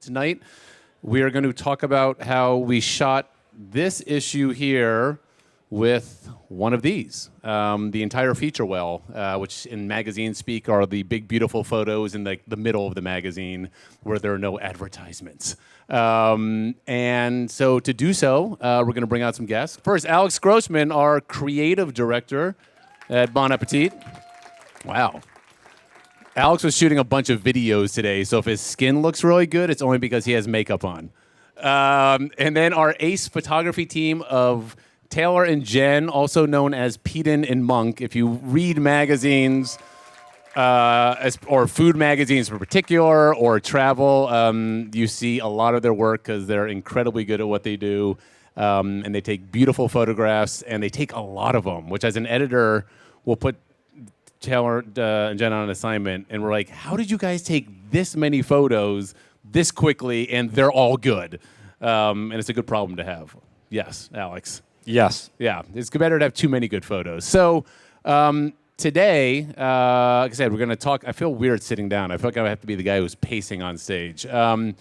Tonight, we are going to talk about how we shot this issue here with one of these. The entire feature well, which in magazine speak are the big, beautiful photos in the middle of the magazine where there are no advertisements. And so to do so, we're going to bring out some guests. First, Alex Grossman, our creative director at Bon Appétit. Wow. Alex was shooting a bunch of videos today, so if his skin looks really good, it's only because he has makeup on. And then our ace photography team of Taylor and Jen, also known as Peden and Munk. If you read magazines, or food magazines in particular, or travel, you see a lot of their work because they're incredibly good at what they do. And they take beautiful photographs, and they take a lot of them, which as an editor will put Taylor and Jen on an assignment. And we're like, how did you guys take this many photos this quickly, and they're all good? And it's a good problem to have. Yes, Alex. Yes. Yeah, it's better to have too many good photos. So today, like I said, we're going to talk. I feel weird sitting down. I feel like I have to be the guy who's pacing on stage. So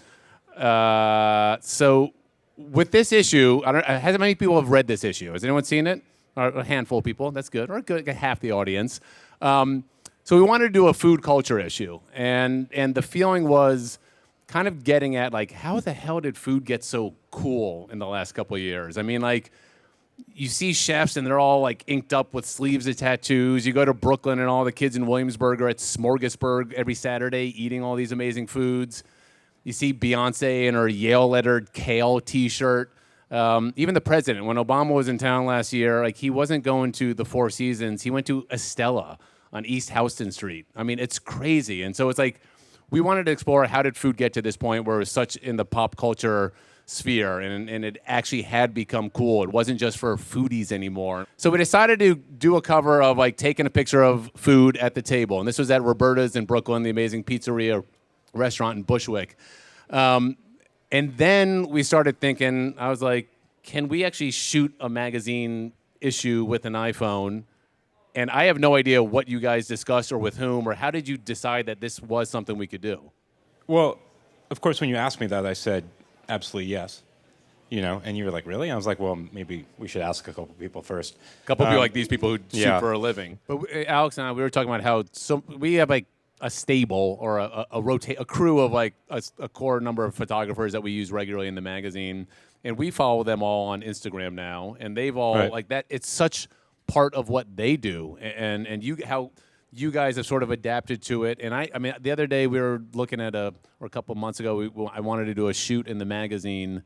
with this issue, how many people have read this issue? Has anyone seen it? Or a handful of people. That's good. Or good, like half the audience. So we wanted to do a food culture issue. And the feeling was kind of getting at, like, how the hell did food get so cool in the last couple of years? I mean, like, you see chefs and they're all like inked up with sleeves of tattoos. You go to Brooklyn and all the kids in Williamsburg are at Smorgasburg every Saturday eating all these amazing foods. You see Beyonce in her Yale lettered kale t-shirt. Even the president, when Obama was in town last year, like, he wasn't going to the Four Seasons. He went to Estella on East Houston Street. I mean, it's crazy. And so it's like, we wanted to explore how did food get to this point where it was such in the pop culture sphere, and it actually had become cool. It wasn't just for foodies anymore. So we decided to do a cover of, like, taking a picture of food at the table. And this was at Roberta's in Brooklyn, the amazing pizzeria restaurant in Bushwick. And then we started thinking, I was like, can we actually shoot a magazine issue with an iPhone? And I have no idea what you guys discussed or with whom, or how did you decide that this was something we could do? Well, of course, when you asked me that, I said, absolutely yes. You know, and you were like, really? I was like, well, maybe we should ask a couple people first. A couple people like these people who shoot for a living. But Alex and I, we were talking about how we have like a stable or a crew of like a core number of photographers that we use regularly in the magazine, and we follow them all on Instagram now, and they've all like that. It's such part of what they do, and how you guys have sort of adapted to it. And I mean, the other day we were looking at or a couple of months ago, I wanted to do a shoot in the magazine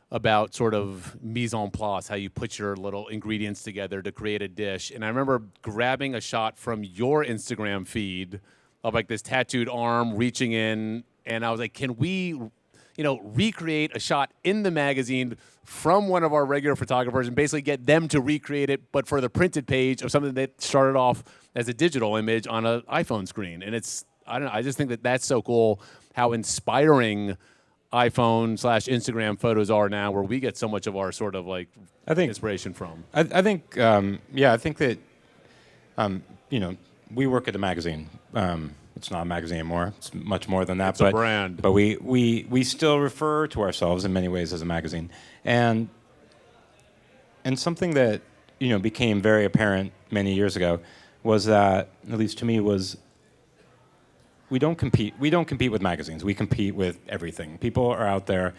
about sort of mise en place, how you put your little ingredients together to create a dish. And I remember grabbing a shot from your Instagram feed of like this tattooed arm reaching in, and I was like, can we, recreate a shot in the magazine from one of our regular photographers and basically get them to recreate it, but for the printed page of something that started off as a digital image on an iPhone screen. And I just think that that's so cool how inspiring iPhone/Instagram photos are now, where we get so much of our sort of like inspiration from. I think that, we work at a magazine. It's not a magazine anymore. It's much more than that. It's a brand. But we still refer to ourselves in many ways as a magazine. And something that, became very apparent many years ago was that, at least to me, was we don't compete with magazines. We compete with everything. People are out there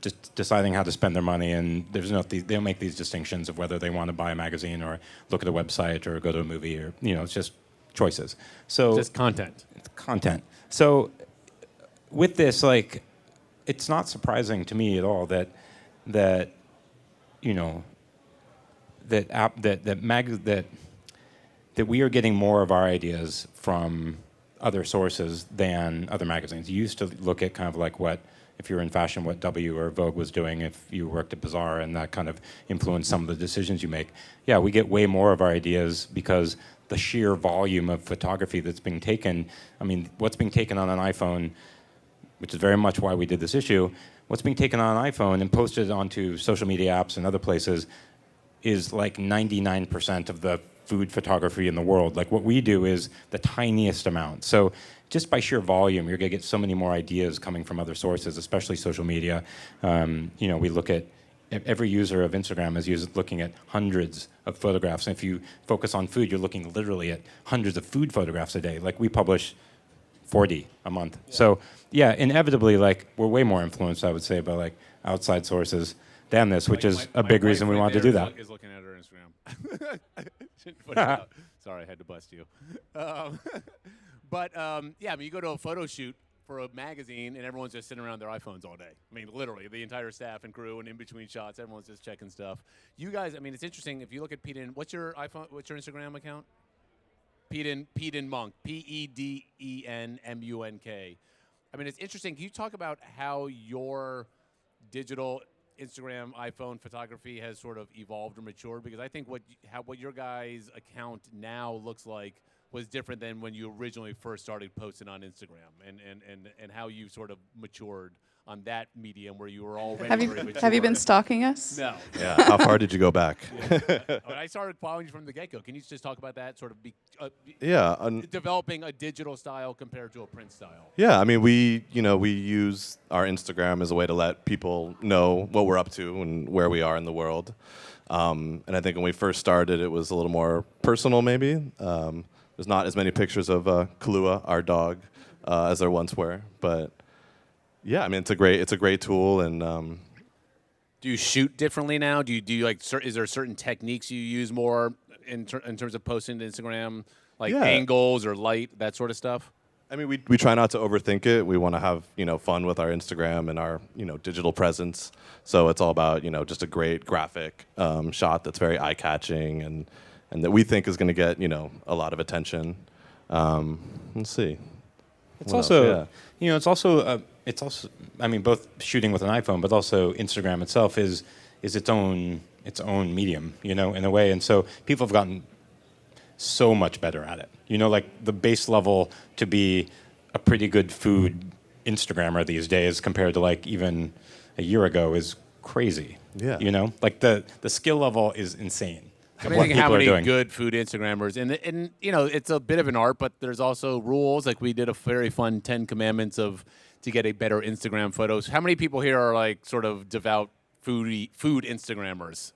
just deciding how to spend their money, and they don't make these distinctions of whether they want to buy a magazine or look at a website or go to a movie, or it's just choices. So just content. It's content. So with this, like, it's not surprising to me at all that we are getting more of our ideas from other sources than other magazines. You used to look at kind of like if you were in fashion, what W or Vogue was doing, if you worked at Bazaar, and that kind of influenced some of the decisions you make. Yeah, we get way more of our ideas because the sheer volume of photography that's being taken. I mean, what's being taken on an iPhone, which is very much why we did this issue, what's being taken on an iPhone and posted onto social media apps and other places is like 99% of the food photography in the world. Like what we do is the tiniest amount. So just by sheer volume, you're going to get so many more ideas coming from other sources, especially social media. We look at every user of Instagram is looking at hundreds of photographs. And if you focus on food, you're looking literally at hundreds of food photographs a day. Like we publish 40 a month. Yeah. So yeah, inevitably, like we're way more influenced, I would say, by like outside sources than this, which is a big reason we want to do that. Is looking at her Instagram. Put it out. Sorry, I had to bust you. But you go to a photo shoot for a magazine, and everyone's just sitting around their iPhones all day. I mean, literally, the entire staff and crew, and in between shots, everyone's just checking stuff. You guys, I mean, it's interesting. If you look at Peden, what's your Instagram account? Peden Munk, PEDENMUNK. I mean, it's interesting. Can you talk about how your digital Instagram, iPhone photography has sort of evolved or matured? Because I think what your guys' account now looks like was different than when you originally first started posting on Instagram, and how you sort of matured on that medium where you were already very mature. Have you been stalking us? No. Yeah. How far did you go back? I started following you from the get-go. Can you just talk about that, sort of developing a digital style compared to a print style? Yeah, I mean, we use our Instagram as a way to let people know what we're up to and where we are in the world. And I think when we first started, it was a little more personal, maybe. There's not as many pictures of Kahlua, our dog, as there once were. But yeah, I mean, it's a great tool. And do you shoot differently now? Do you like? Is there certain techniques you use more in terms of posting to Instagram, like angles or light, that sort of stuff? I mean, we try not to overthink it. We want to have fun with our Instagram and our digital presence. So it's all about just a great graphic shot that's very eye catching and that we think is going to get a lot of attention. Let's see. It's also I mean, both shooting with an iPhone, but also Instagram itself is its own medium, in a way. And so people have gotten so much better at it. Like the base level to be a pretty good food Instagrammer these days compared to like even a year ago is crazy. Yeah. Like the skill level is insane. I'm thinking how many good food Instagrammers, and it's a bit of an art, but there's also rules. Like we did a very fun 10 commandments to get a better Instagram photos. How many people here are like sort of devout food Instagrammers?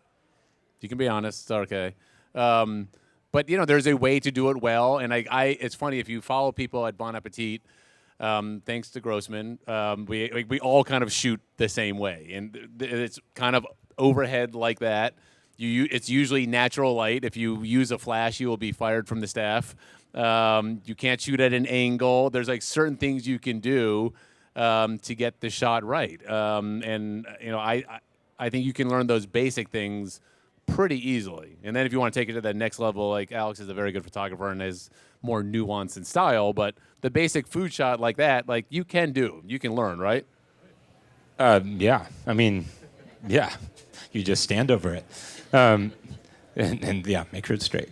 You can be honest, it's okay. But there's a way to do it well, and it's funny if you follow people at Bon Appétit. Thanks to Grossman, we all kind of shoot the same way, and it's kind of overhead like that. It's usually natural light. If you use a flash, you will be fired from the staff. You can't shoot at an angle. There's like certain things you can do to get the shot right. I think you can learn those basic things pretty easily. And then if you want to take it to the next level, like Alex is a very good photographer and has more nuance and style, but the basic food shot like that, like you can learn, right? Yeah. I mean, yeah. You just stand over it. And make sure it's straight.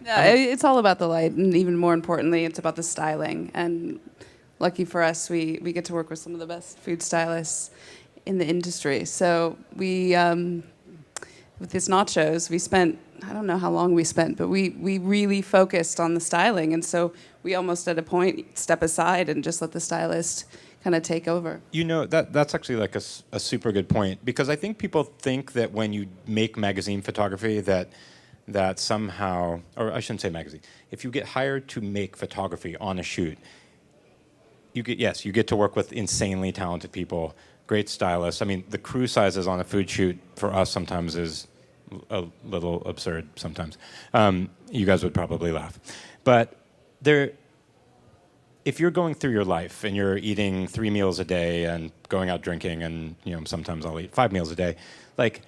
Yeah, it's all about the light, and even more importantly, it's about the styling. And lucky for us, we get to work with some of the best food stylists in the industry. So we, with this nachos, we spent, I don't know how long we spent, but we really focused on the styling. And so we almost at a point step aside and just let the stylist kind of take over. That's actually like a super good point, because I think people think that when you make magazine photography that somehow, or I shouldn't say magazine, if you get hired to make photography on a shoot, you get to work with insanely talented people, great stylists. I mean, the crew sizes on a food shoot for us sometimes is a little absurd sometimes. You guys would probably laugh. But if you're going through your life and you're eating 3 meals a day and going out drinking, and sometimes I'll eat 5 meals a day, like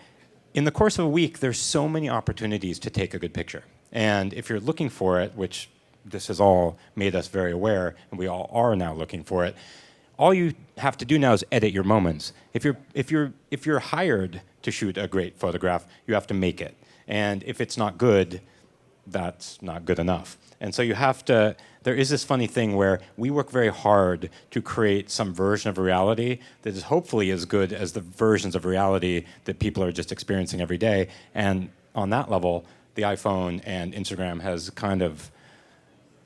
in the course of a week, there's so many opportunities to take a good picture. And if you're looking for it, which this has all made us very aware, and we all are now looking for it, all you have to do now is edit your moments. If you're hired to shoot a great photograph, you have to make it. And if it's not good, that's not good enough. And so there is this funny thing where we work very hard to create some version of reality that is hopefully as good as the versions of reality that people are just experiencing every day. And on that level, the iPhone and Instagram has kind of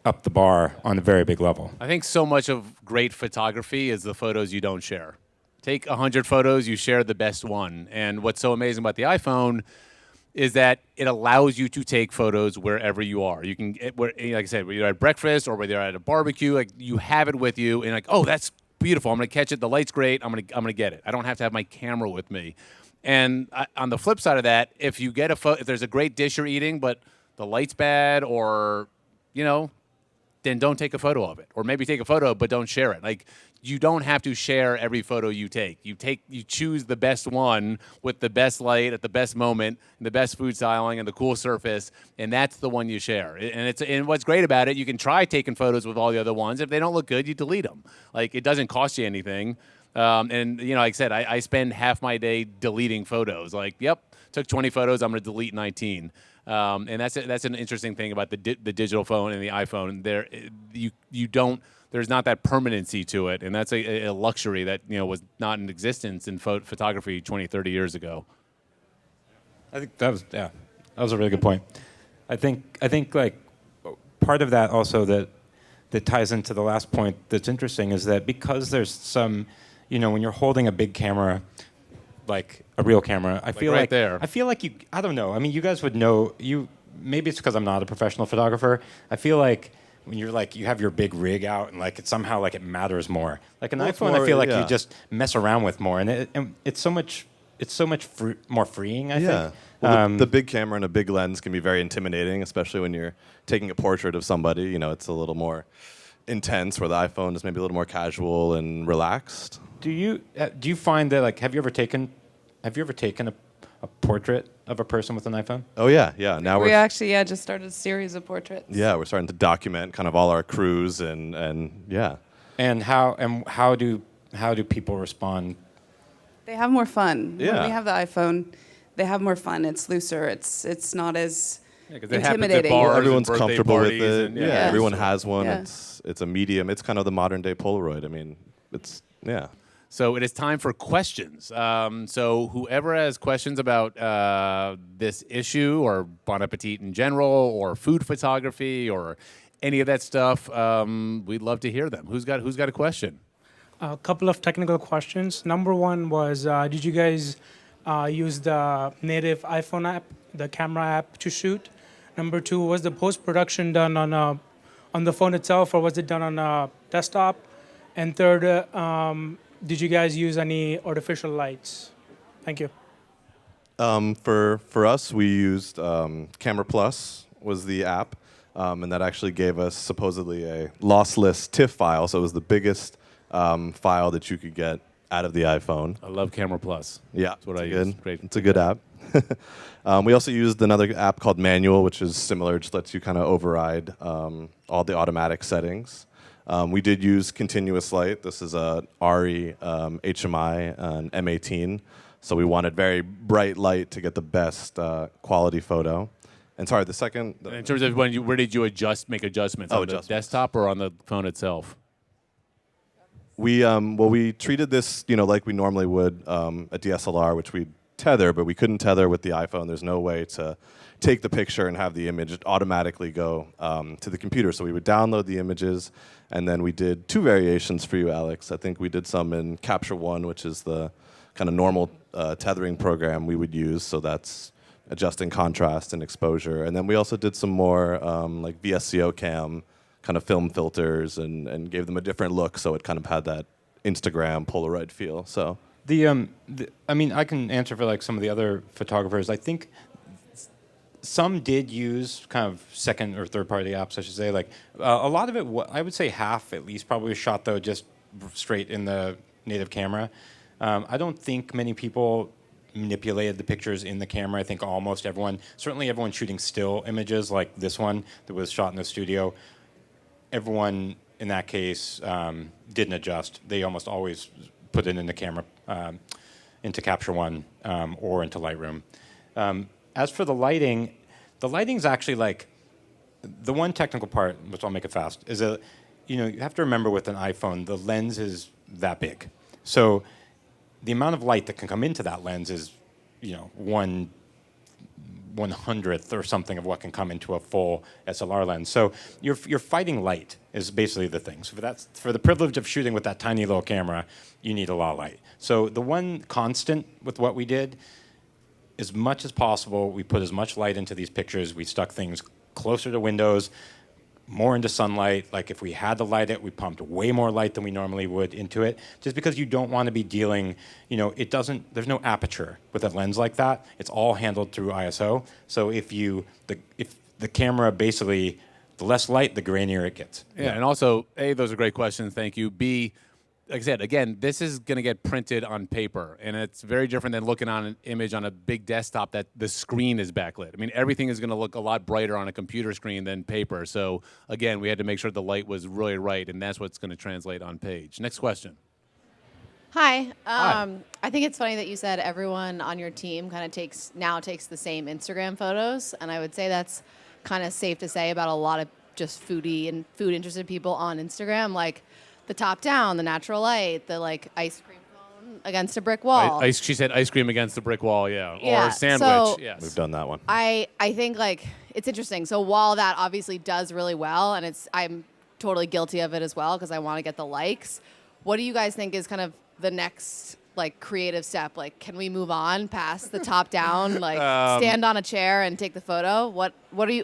upped the bar on a very big level. I think so much of great photography is the photos you don't share. Take 100 photos, you share the best one. And what's so amazing about the iPhone is that it allows you to take photos wherever you are. You can, like I said, whether you're at breakfast or whether you're at a barbecue, like you have it with you, and like, oh, that's beautiful. I'm gonna catch it. The light's great. I'm gonna get it. I don't have to have my camera with me. And on the flip side of that, if you get if there's a great dish you're eating, but the light's bad, or then don't take a photo of it, or maybe take a photo but don't share it. Like, you don't have to share every photo you take. You choose the best one with the best light at the best moment, and the best food styling and the cool surface, and that's the one you share. And what's great about it, you can try taking photos with all the other ones. If they don't look good, you delete them. Like, it doesn't cost you anything. And like I said, I spend half my day deleting photos. Like, yep, took 20 photos, I'm going to delete 19. And that's an interesting thing about the digital phone and the iPhone. There's not that permanency to it, and that's a luxury that was not in existence in photography 20, 30 years ago. I think that was a really good point. I think like part of that also that ties into the last point that's interesting is that because there's some, when you're holding a big camera, like a real camera, I feel like I don't know. I mean, you guys would know. Maybe it's because I'm not a professional photographer. I feel like when you're like you have your big rig out and like it's somehow like it matters more. Like an iPhone, I feel like you just mess around with more, and it's so much more freeing. I think. Well, the big camera and a big lens can be very intimidating, especially when you're taking a portrait of somebody. It's a little more intense, where the iPhone is maybe a little more casual and relaxed. Do you find that, like, have you ever taken a portrait of a person with an iPhone? Oh yeah. Now we actually just started a series of portraits. Yeah, we're starting to document kind of all our crews and yeah. And how do people respond? They have more fun. Yeah. When we have the iPhone, they have more fun. It's looser. It's not as They happen at intimidating. bars Everyone's and birthday comfortable with parties it. and, Everyone has one. Yeah. It's a medium. It's kind of the modern day Polaroid. I mean, So it is time for questions. So whoever has questions about this issue or Bon Appetit in general or food photography or any of that stuff, we'd love to hear them. Who's got a question? A couple of technical questions. Number one was, did you guys use the native iPhone app, the camera app, to shoot? Number two, was the post-production done on the phone itself, or was it done on a desktop? And third, did you guys use any artificial lights? Thank you. For us, we used Camera Plus was the app, and that actually gave us supposedly a lossless TIFF file. So it was the biggest file that you could get out of the iPhone. I love Camera Plus. Yeah, That's what I use. Great. It's a good app. We also used another app called Manual, which is similar, just lets you kind of override all the automatic settings. We did use continuous light. This is a RE HMI, an M18. So we wanted very bright light to get the best quality photo. And sorry, the second... In terms of where did you make adjustments? On the desktop or on the phone itself? We treated this, like we normally would a DSLR, which we tether, but we couldn't tether with the iPhone. There's no way to take the picture and have the image automatically go to the computer. So we would download the images, and then we did two variations for you, Alex. I think we did some in Capture One, which is the kind of normal tethering program we would use. So that's adjusting contrast and exposure. And then we also did some more like VSCO cam kind of film filters and gave them a different look, so it kind of had that Instagram Polaroid feel. So I mean, I can answer for like some of the other photographers. I think some did use kind of second or third party apps, I should say. Like a lot of it, I would say half at least, probably was shot though just straight in the native camera. I don't think many people manipulated the pictures in the camera. I think almost everyone, certainly everyone shooting still images like this one that was shot in the studio, everyone in that case didn't adjust. They almost always put it in the camera, into Capture One or into Lightroom. As for the lighting's actually like, the one technical part, which I'll make it fast, is that you have to remember with an iPhone, the lens is that big. So the amount of light that can come into that lens is, 1 1/100th or something of what can come into a full SLR lens. So you're fighting light is basically the thing. So for the privilege of shooting with that tiny little camera, you need a lot of light. So the one constant with what we did, as much as possible, we put as much light into these pictures. We stuck things closer to windows, more into sunlight. Like if we had to light it, we pumped way more light than we normally would into it, just because you don't want to be dealing, there's no aperture with a lens like that. It's all handled through ISO. So if the camera basically, the less light, the grainier it gets. Yeah, and also, A, those are great questions, thank you. B, like I said, again, this is going to get printed on paper, and it's very different than looking on an image on a big desktop that the screen is backlit. I mean, everything is going to look a lot brighter on a computer screen than paper. So, again, we had to make sure the light was really right, and that's what's going to translate on page. Next question. Hi. Hi. I think it's funny that you said everyone on your team kind of takes the same Instagram photos, and I would say that's kind of safe to say about a lot of just foodie and food interested people on Instagram, like the top down, the natural light, the like ice cream cone against a brick wall. She said ice cream against the brick wall, yeah. Yeah, Or sandwich, so yes. We've done that one. I think like it's interesting. So while that obviously does really well, and I'm totally guilty of it as well because I want to get the likes. What do you guys think is kind of the next like creative step? Like, can we move on past the top down, like stand on a chair and take the photo? Where are you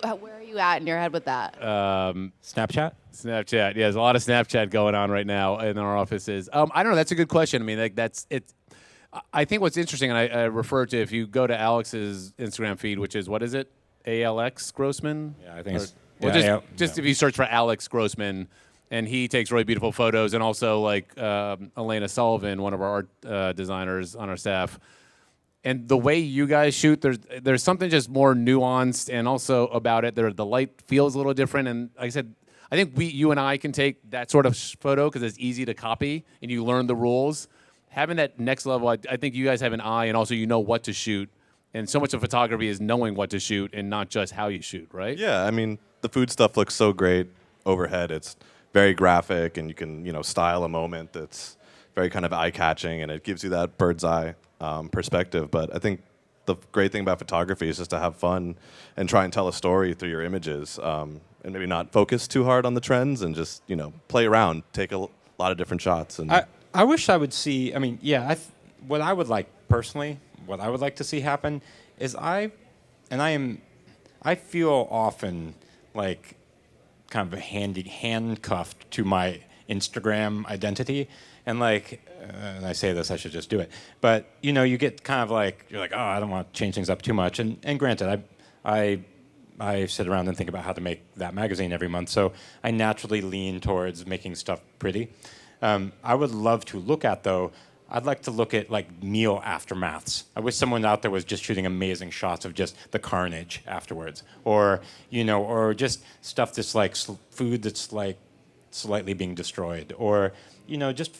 at in your head with that? Snapchat? Snapchat. Yeah, there's a lot of Snapchat going on right now in our offices. I don't know. That's a good question. I mean, like that's it. I think what's interesting, and I refer to, if you go to Alex's Instagram feed, which is, what is it? Alex Grossman? Yeah, I think it's... Just if you search for Alex Grossman, and he takes really beautiful photos, and also like Elena Sullivan, one of our art designers on our staff. And the way you guys shoot, there's something just more nuanced, and also about it, the light feels a little different. And like I said, I think you and I can take that sort of photo because it's easy to copy, and you learn the rules. Having that next level, I think you guys have an eye, and also you know what to shoot. And so much of photography is knowing what to shoot and not just how you shoot, right? Yeah, I mean, the food stuff looks so great overhead. It's very graphic, and you can, style a moment that's very kind of eye-catching, and it gives you that bird's eye perspective. But I think the great thing about photography is just to have fun and try and tell a story through your images, and maybe not focus too hard on the trends, and just, play around, take a lot of different shots. And I wish I would see, what I would like personally, what I would like to see happen is I feel often like kind of handcuffed to my Instagram identity. And like, and I say this, I should just do it. But, you get kind of like, you're like, oh, I don't want to change things up too much. And granted, I sit around and think about how to make that magazine every month. So I naturally lean towards making stuff pretty. I would love to look at, though, I'd like to look at like meal aftermaths. I wish someone out there was just shooting amazing shots of just the carnage afterwards, or or just stuff that's like food that's like slightly being destroyed, or just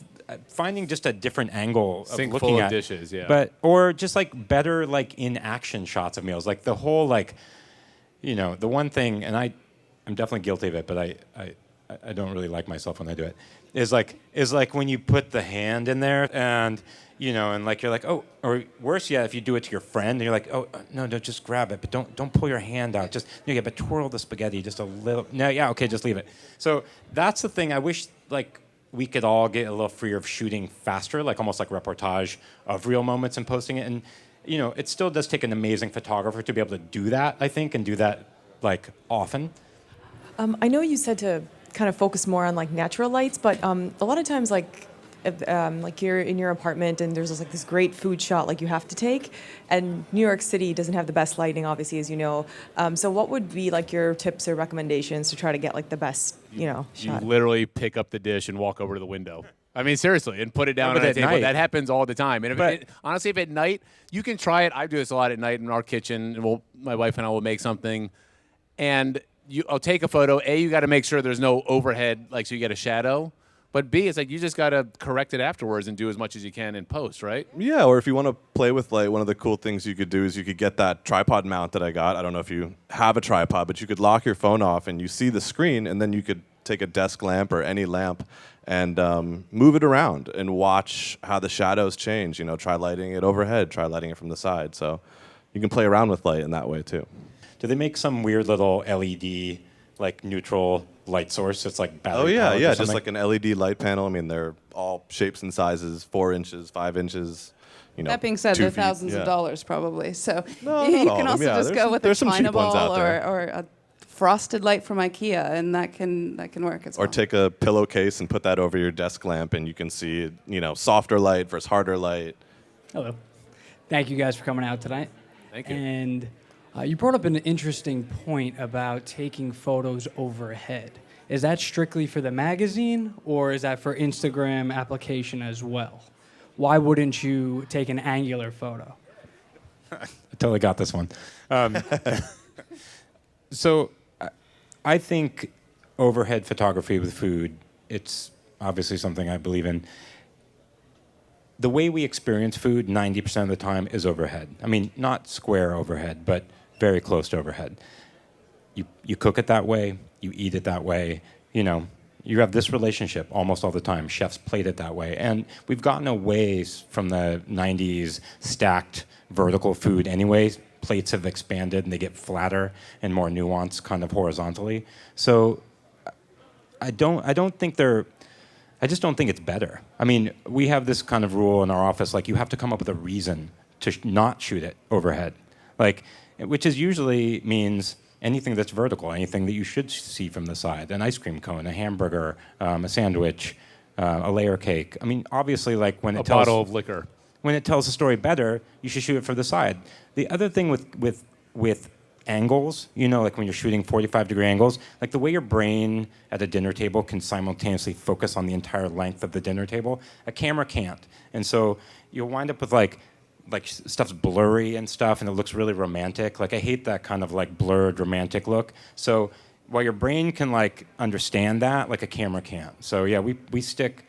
finding just a different angle of Sink looking full at of dishes, yeah. But or just like better like in action shots of meals, like the whole like the one thing, and I'm definitely guilty of it, but I don't really like myself when I do it. Is like when you put the hand in there and and like you're like, oh, or worse yet, if you do it to your friend and you're like, oh no, just grab it, but don't pull your hand out, just but twirl the spaghetti just a little. No, yeah, okay, just leave it. So that's the thing. I wish like we could all get a little freer of shooting faster, like almost like reportage of real moments and posting it. And it still does take an amazing photographer to be able to do that, I think, and do that like often. I know you said to kind of focus more on like natural lights, but a lot of times like you're in your apartment and there's this great food shot like you have to take, and New York City doesn't have the best lighting, obviously, as you know. So what would be like your tips or recommendations to try to get like the best shot? You literally pick up the dish and walk over to the window. I mean, seriously, and put it down on the table. Night. That happens all the time. And honestly, if at night, you can try it. I do this a lot at night in our kitchen, and my wife and I will make something, and I'll take a photo. A, you got to make sure there's no overhead, so you get a shadow. But B, it's like you just got to correct it afterwards and do as much as you can in post, right? yeah, or if you want to play with light, one of the cool things you could do is you could get that tripod mount that I got. I don't know if you have a tripod, but you could lock your phone off and you see the screen, and then you could take a desk lamp or any lamp and move it around and watch how the shadows change. Try lighting it overhead, try lighting it from the side. So you can play around with light in that way too. Do they make some weird little LED, like neutral light source? It's like battery Oh yeah, powered or yeah, just something? like an LED light panel. I mean, they're all shapes and sizes: 4 inches, 5 inches. You know, That being said, 2 they're feet. thousands Yeah. of dollars probably. So No, you not all can of also them. Yeah, just there's go with there's a some cheap ones ball out there. or a frosted light from IKEA, and that can work as well. Or take a pillowcase and put that over your desk lamp, and you can see, you know, softer light versus harder light. Hello. Thank you guys for coming out tonight. Thank you. And you brought up an interesting point about taking photos overhead. Is that strictly for the magazine, or is that for Instagram application as well? Why wouldn't you take an angular photo? I totally got this one. So I think overhead photography with food, it's obviously something I believe in. The way we experience food 90% of the time is overhead. I mean, not square overhead, but very close to overhead. You cook it that way, you eat it that way, you know, you have this relationship almost all the time. Chefs plate it that way. And we've gotten away from the 90s stacked vertical food anyways. Plates have expanded and they get flatter and more nuanced kind of horizontally. So I just don't think it's better. I mean, we have this kind of rule in our office, like you have to come up with a reason to not shoot it overhead. Like, which is usually means anything that's vertical, anything that you should see from the side, an ice cream cone, a hamburger, a sandwich, a layer cake. I mean, obviously, like when it tells... bottle of liquor. When it tells a story better, you should shoot it from the side. The other thing with angles, you know, like when you're shooting 45-degree angles, like the way your brain at a dinner table can simultaneously focus on the entire length of the dinner table, a camera can't. And so you'll wind up with like stuff's blurry and stuff, and it looks really romantic. Like I hate that kind of like blurred romantic look. So while your brain can like understand that, like a camera can't. So yeah, we stick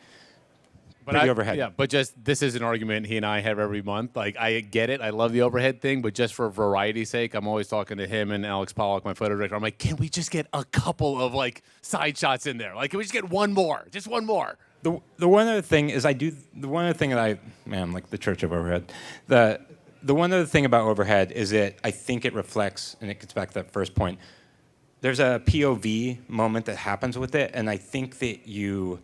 pretty overhead. Yeah, but just this is an argument he and I have every month. Like I get it, I love the overhead thing, but just for variety's sake, I'm always talking to him and Alex Pollock, my photo director. I'm like, can we just get a couple of like side shots in there? Like, can we just get one more? Just one more. The one other thing is I'm like the church of overhead. The one other thing about overhead is that I think it reflects, and it gets back to that first point, there's a POV moment that happens with it, and I think that you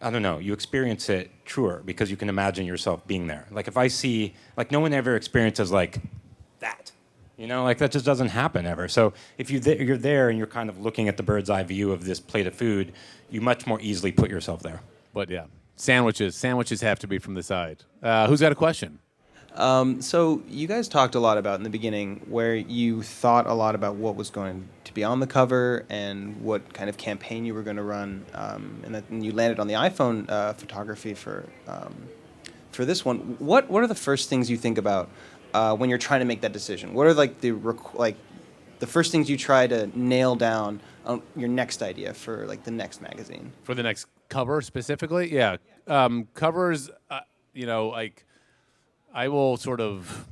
experience it truer because you can imagine yourself being there. Like if I see, like no one ever experiences like that. You know, like that just doesn't happen ever. So if you're there and you're kind of looking at the bird's eye view of this plate of food, you much more easily put yourself there. But yeah, sandwiches have to be from the side. Who's got a question? So you guys talked a lot about in the beginning where you thought a lot about what was going to be on the cover and what kind of campaign you were going to run, and you landed on the iPhone photography for this one. What are the first things you think about when you're trying to make that decision? What are like the first things you try to nail down on your next idea for like the next magazine? For the next cover specifically? Yeah. Covers, like I will sort of,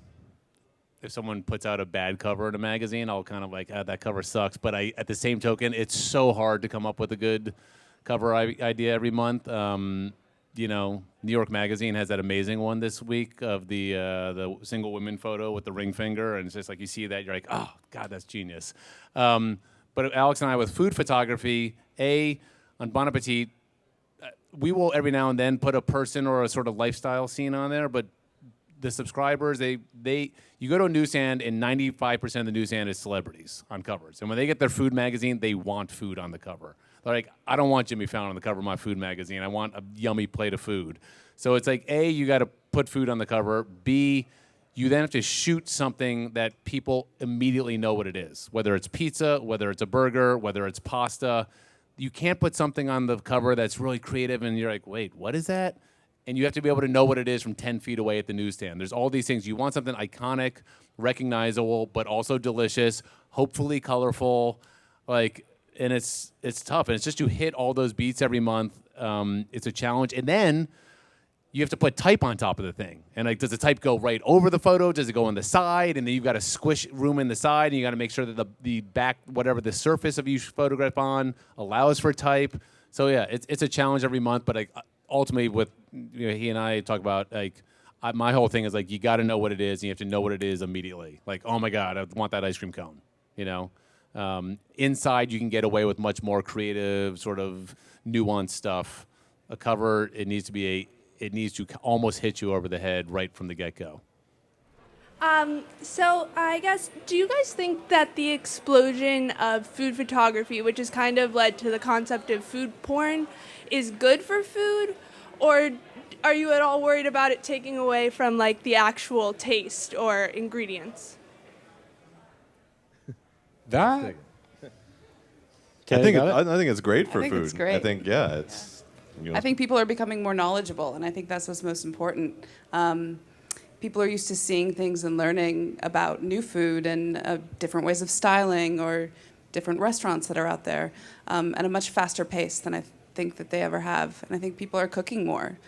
if someone puts out a bad cover in a magazine, I'll kind of like, that cover sucks. But at the same token, it's so hard to come up with a good cover idea every month. New York Magazine has that amazing one this week of the single women photo with the ring finger, and it's just like you see that, you're like, oh God, that's genius. But Alex and I with food photography, on Bon Appétit, we will every now and then put a person or a sort of lifestyle scene on there, but the subscribers, you go to a newsstand and 95% of the newsstand is celebrities on covers. And when they get their food magazine, they want food on the cover. They're like, I don't want Jimmy Fallon on the cover of my food magazine. I want a yummy plate of food. So it's like, A, you got to put food on the cover. B, you then have to shoot something that people immediately know what it is, whether it's pizza, whether it's a burger, whether it's pasta. You can't put something on the cover that's really creative and you're like, wait, what is that? And you have to be able to know what it is from 10 feet away at the newsstand. There's all these things. You want something iconic, recognizable, but also delicious, hopefully colorful, and it's tough. And it's just to hit all those beats every month. It's a challenge. And then you have to put type on top of the thing. And does the type go right over the photo? Does it go on the side? And then you've got to squish room in the side, and you got to make sure that the back, whatever the surface of you photograph on, allows for type. So yeah, it's a challenge every month. But ultimately, with he and I talk about my whole thing is like you got to know what it is, and you have to know what it is immediately. Like, oh my God, I want that ice cream cone. You know, inside you can get away with much more creative, sort of nuanced stuff. A cover, it needs to almost hit you over the head right from the get-go. So I guess, do you guys think that the explosion of food photography, which has kind of led to the concept of food porn, is good for food, or are you at all worried about it taking away from like the actual taste or ingredients? That I think it's great for I think food. it's great. I think it's. You know, I think people are becoming more knowledgeable, and I think that's what's most important. People are used to seeing things and learning about new food and different ways of styling or different restaurants that are out there at a much faster pace than I think that they ever have. And I think people are cooking more,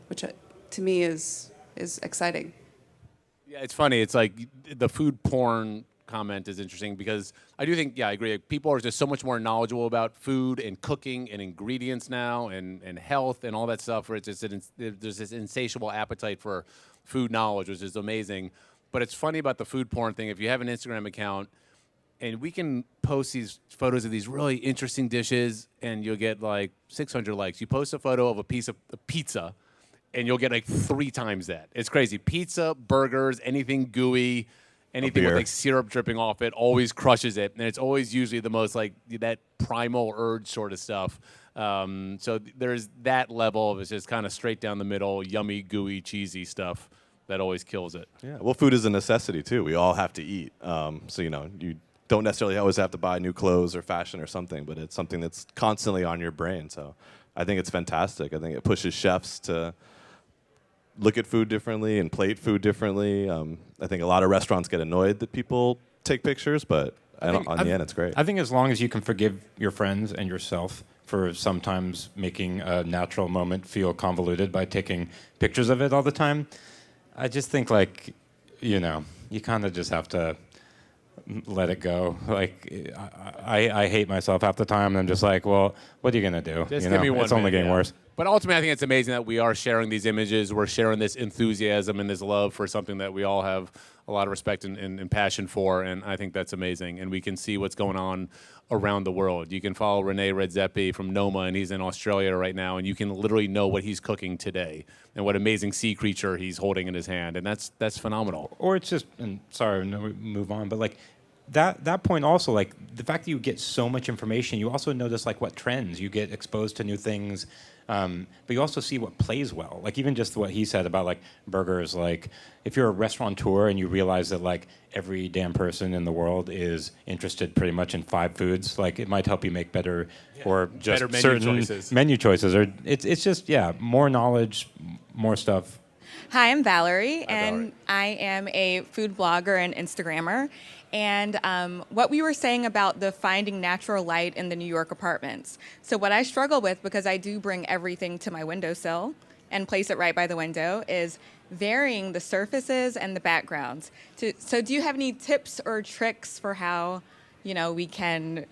which to me is exciting. Yeah, it's funny. It's like the food porn comment is interesting because I do think, I agree. People are just so much more knowledgeable about food and cooking and ingredients now and health and all that stuff. Where it's just there's this insatiable appetite for food knowledge, which is amazing. But it's funny about the food porn thing. If you have an Instagram account, and we can post these photos of these really interesting dishes, and you'll get like 600 likes. You post a photo of a piece of pizza, and you'll get like 3 times that. It's crazy. Pizza, burgers, anything gooey, anything with like syrup dripping off it always crushes it. And it's always usually the most like that primal urge sort of stuff. So there's that level of it's just kind of straight down the middle, yummy, gooey, cheesy stuff that always kills it. Yeah. Well, food is a necessity too. We all have to eat. So you don't necessarily always have to buy new clothes or fashion or something, but it's something that's constantly on your brain. So I think it's fantastic. I think it pushes chefs to look at food differently and plate food differently. I think a lot of restaurants get annoyed that people take pictures, but on the end, it's great. I think as long as you can forgive your friends and yourself for sometimes making a natural moment feel convoluted by taking pictures of it all the time, I just think you kind of just have to let it go. Like I hate myself half the time, and I'm just like, well, what are you gonna do? Just give me one it's only minute, getting worse. But ultimately, I think it's amazing that we are sharing these images. We're sharing this enthusiasm and this love for something that we all have a lot of respect and passion for, and I think that's amazing. And we can see what's going on around the world. You can follow Rene Redzepi from Noma, and he's in Australia right now, and you can literally know what he's cooking today and what amazing sea creature he's holding in his hand, and that's phenomenal. Or it's just, and sorry, no, we move on, but like that point also, like the fact that you get so much information, you also notice like what trends, you get exposed to new things, but you also see what plays well. Like even just what he said about like burgers, like if you're a restaurateur and you realize that like every damn person in the world is interested pretty much in 5 foods, like it might help you make better or just better certain menu choices. Or it's just, more knowledge, more stuff. Hi, I'm Valerie, and I am a food blogger and Instagrammer. And what we were saying about the finding natural light in the New York apartments. So what I struggle with, because I do bring everything to my windowsill and place it right by the window, is varying the surfaces and the backgrounds. So do you have any tips or tricks for how, we can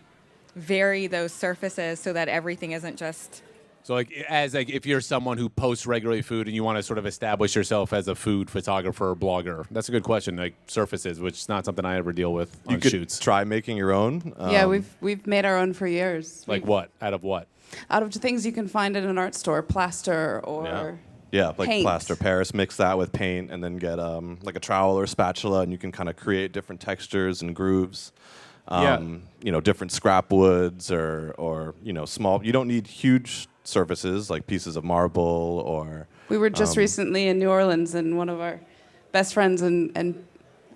vary those surfaces so that everything isn't just... So if you're someone who posts regularly food and you want to sort of establish yourself as a food photographer or blogger, that's a good question. Like surfaces, which is not something I ever deal with on shoots. Try making your own. Yeah, we've made our own for years. Like what? Out of what? Out of things you can find in an art store, plaster or like paint. plaster Paris. Mix that with paint and then get like a trowel or spatula, and you can kind of create different textures and grooves. Different scrap woods or small. You don't need huge surfaces like pieces of marble or. We were just recently in New Orleans, and one of our best friends and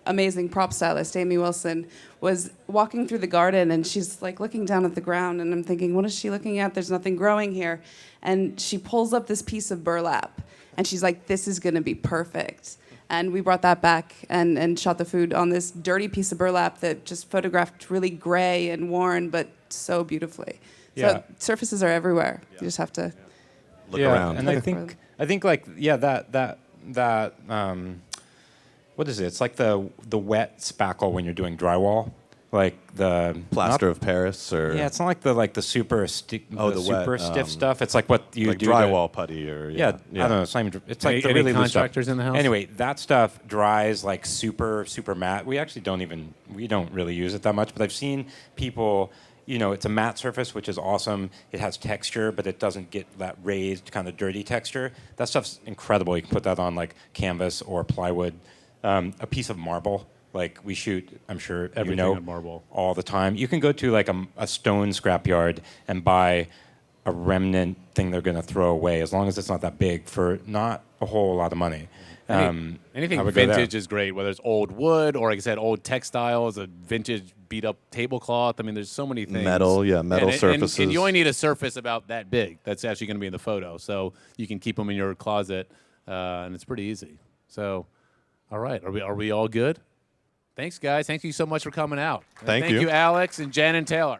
amazing prop stylist, Amy Wilson, was walking through the garden, and she's like looking down at the ground, and I'm thinking, what is she looking at? There's nothing growing here. And she pulls up this piece of burlap, and she's like, this is going to be perfect. And we brought that back and shot the food on this dirty piece of burlap that just photographed really gray and worn, but so beautifully. So surfaces are everywhere. You just have to look around. And I think like that what is it? It's like the wet spackle when you're doing drywall. like the Plaster of Paris, or yeah, it's not like the super wet, stiff stuff. It's like what you like do drywall putty, or I don't know. It's, not even, it's like the any really loose stuff. contractors in the house? Anyway, that stuff dries like super matte. We actually don't really use it that much, but I've seen people. It's a matte surface, which is awesome. It has texture, but it doesn't get that raised kind of dirty texture. That stuff's incredible. You can put that on like canvas or plywood. A piece of marble. Like we shoot, I'm sure Everything on marble all the time. You can go to like a stone scrapyard and buy a remnant thing they're going to throw away, as long as it's not that big, for not a whole lot of money. Anything vintage is great, whether it's old wood or, like I said, old textiles, a vintage beat-up tablecloth. I mean, there's so many things. Metal surfaces. And you only need a surface about that big. That's actually going to be in the photo. So you can keep them in your closet, and it's pretty easy. So, all right. Are we all good? Thanks, guys. Thank you so much for coming out. Thank you. Thank you, Alex and Jen and Taylor.